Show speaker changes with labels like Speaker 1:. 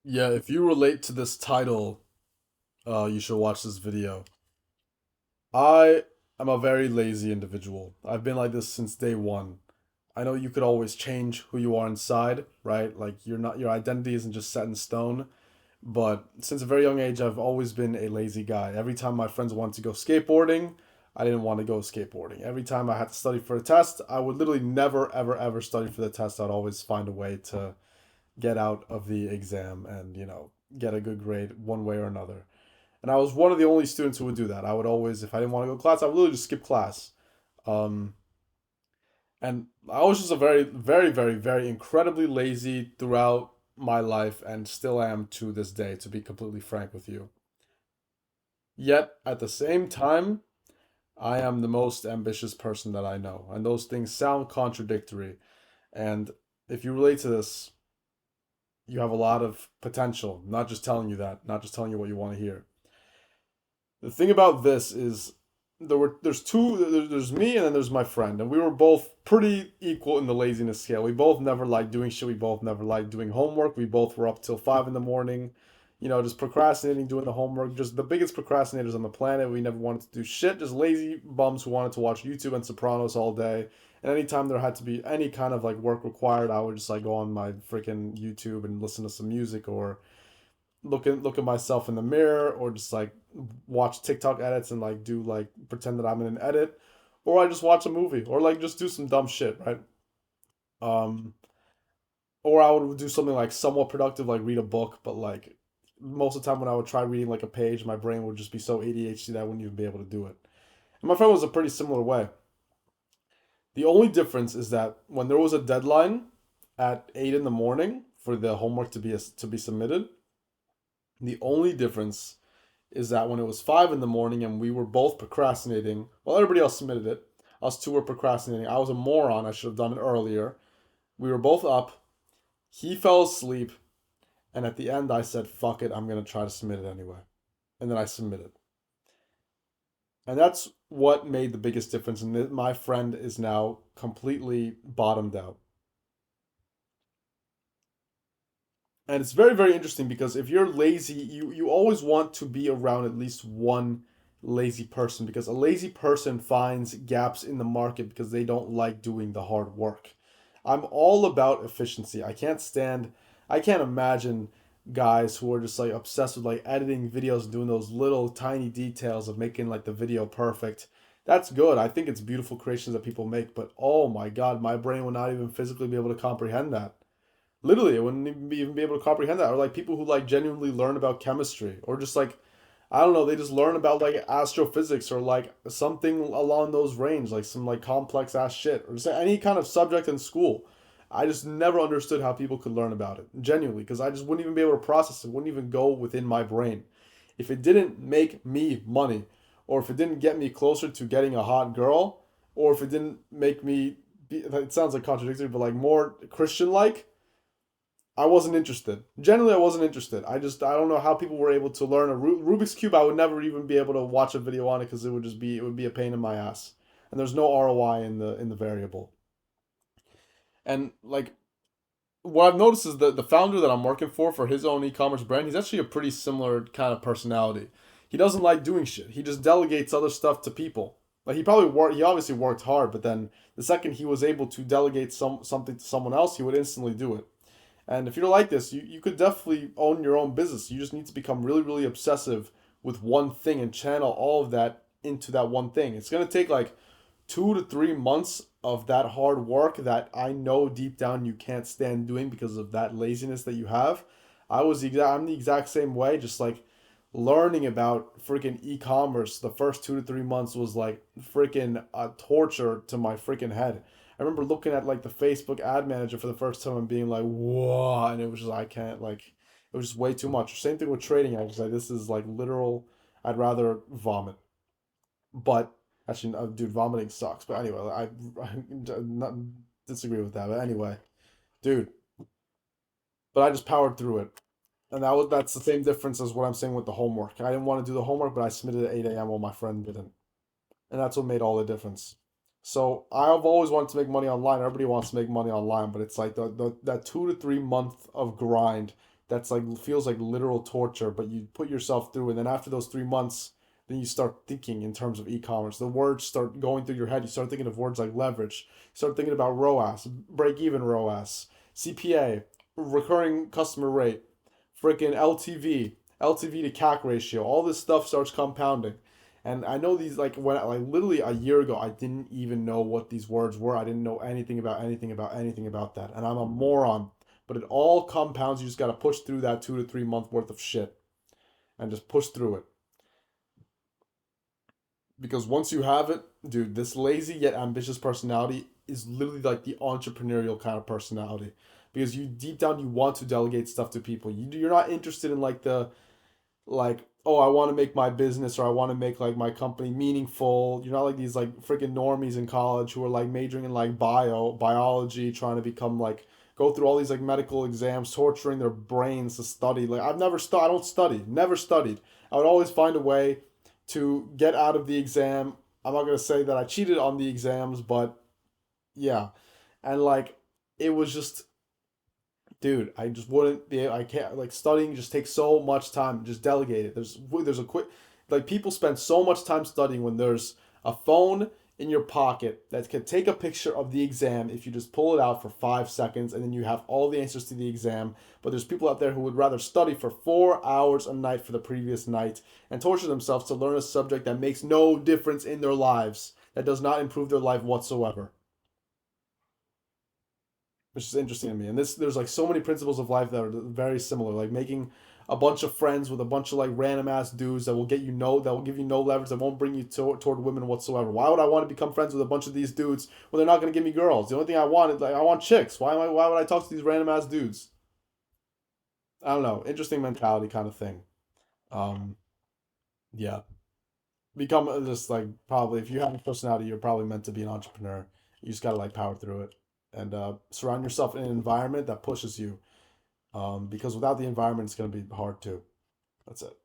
Speaker 1: Yeah, if you relate to this title, you should watch this video. I am a very lazy individual. I've been like this since day one. I know you could always change who you are inside, right? Like your identity isn't just set in stone. But since a very young age, I've always been a lazy guy. Every time my friends wanted to go skateboarding, I didn't want to go skateboarding. Every time I had to study for a test, I would literally never, ever, ever study for the test. I'd always find a way to get out of the exam and, get a good grade one way or another. And I was one of the only students who would do that. I would always, if I didn't want to go to class, I would literally just skip class. Um, and I was just a very, very, very, very incredibly lazy throughout my life and still am to this day, to be completely frank with you. Yet, at the same time, I am the most ambitious person that I know. And those things sound contradictory. And if you relate to this, you have a lot of potential. Not just telling you that, not just telling you what you want to hear. The thing about this is there's me and then there's my friend, and we were both pretty equal in the laziness scale. We both never liked doing shit. We both never liked doing homework. We both were up till 5 in the morning, just procrastinating, doing the homework. Just the biggest procrastinators on the planet. We never wanted to do shit. Just lazy bums who wanted to watch YouTube and Sopranos all day. And anytime there had to be any kind of like work required, I would just like go on my freaking YouTube and listen to some music or look at myself in the mirror or just like watch TikTok edits and like do like pretend that I'm in an edit, or I just watch a movie or like just do some dumb shit, right? Um, or I would do something like somewhat productive, like read a book, but like most of the time when I would try reading like a page, my brain would just be so ADHD that I wouldn't even be able to do it. And my friend was a pretty similar way. The only difference is that when there was a deadline at 8 in the morning for the homework to be submitted, the only difference is that when it was 5 in the morning and we were both procrastinating, well, everybody else submitted it. Us two were procrastinating. I was a moron. I should have done it earlier. We were both up. He fell asleep. And at the end, I said, fuck it. I'm going to try to submit it anyway. And then I submitted. And that's what made the biggest difference. And my friend is now completely bottomed out. And it's very, very interesting because if you're lazy, you always want to be around at least one lazy person, because a lazy person finds gaps in the market because they don't like doing the hard work. I'm all about efficiency. I can't imagine guys who are just like obsessed with like editing videos and doing those little tiny details of making like the video perfect. That's good. I think it's beautiful creations that people make, but oh my God, my brain will not even physically be able to comprehend that. Literally, I wouldn't even be able to comprehend that. Or like people who like genuinely learn about chemistry, or just like I don't know, they just learn about like astrophysics or like something along those range, like some like complex ass shit, or just any kind of subject in school. I just never understood how people could learn about it genuinely, because I just wouldn't even be able to process it. Wouldn't even go within my brain if it didn't make me money, or if it didn't get me closer to getting a hot girl, or if it didn't make me. It sounds like contradictory, but like more Christian like. I wasn't interested. Generally, I wasn't interested. I don't know how people were able to learn a Rubik's cube. I would never even be able to watch a video on it because it would be a pain in my ass. And there's no ROI in the variable. And like what I've noticed is that the founder that I'm working for his own e-commerce brand, he's actually a pretty similar kind of personality. He doesn't like doing shit. He just delegates other stuff to people. Like he obviously worked hard, but then the second he was able to delegate something to someone else, he would instantly do it. And if you're like this, you could definitely own your own business. You just need to become really, really obsessive with one thing and channel all of that into that one thing. It's going to take like 2 to 3 months of that hard work that I know deep down you can't stand doing because of that laziness that you have. I'm the exact same way, just like learning about freaking e-commerce the first 2 to 3 months was like freaking a torture to my freaking head. I remember looking at like the Facebook ad manager for the first time and being like, whoa, and it was just I can't like it was just way too much. Same thing with trading. I was like, this is like literal. I'd rather vomit. But actually, no, dude, vomiting sucks. But anyway, I not disagree with that. But anyway, dude, but I just powered through it. And that's the same difference as what I'm saying with the homework. I didn't want to do the homework, but I submitted at 8 a.m. while my friend didn't. And that's what made all the difference. So I've always wanted to make money online. Everybody wants to make money online, but it's like that 2 to 3 month of grind that's like feels like literal torture, but you put yourself through, and then after those 3 months, then you start thinking in terms of e-commerce. The words start going through your head. You start thinking of words like leverage. You start thinking about ROAS, break even ROAS, CPA, recurring customer rate, freaking LTV, LTV to CAC ratio. All this stuff starts compounding. And I know these like when like literally a year ago I didn't even know what these words were. I didn't know anything about that. And I'm a moron. But it all compounds. You just gotta push through that 2 to 3 month worth of shit and just push through it. Because once you have it, dude, this lazy yet ambitious personality is literally like the entrepreneurial kind of personality. Because you deep down you want to delegate stuff to people. You're not interested in like the like, oh, I want to make my business or I want to make like my company meaningful. You're not like these like freaking normies in college who are like majoring in like biology, trying to become like go through all these like medical exams, torturing their brains to study. Like I don't study, never studied. I would always find a way to get out of the exam. I'm not gonna say that I cheated on the exams, but yeah, and like it was just dude, I just wouldn't be. I can't like studying just takes so much time. Just delegate it. There's a quick like people spend so much time studying when there's a phone in your pocket that can take a picture of the exam if you just pull it out for 5 seconds and then you have all the answers to the exam. But there's people out there who would rather study for 4 hours a night for the previous night and torture themselves to learn a subject that makes no difference in their lives, that does not improve their life whatsoever, which is interesting to me. And this there's like so many principles of life that are very similar, like making a bunch of friends with a bunch of like random ass dudes that will get you no that will give you no leverage, that won't bring you toward women whatsoever. Why would I want to become friends with a bunch of these dudes when they're not going to give me girls? The only thing I want is like I want chicks. Why would I talk to these random ass dudes? I don't know. Interesting mentality kind of thing. Um, yeah. Become just like probably if you have a personality, you're probably meant to be an entrepreneur. You just gotta like power through it and surround yourself in an environment that pushes you because without the environment, it's going to be hard too. That's it.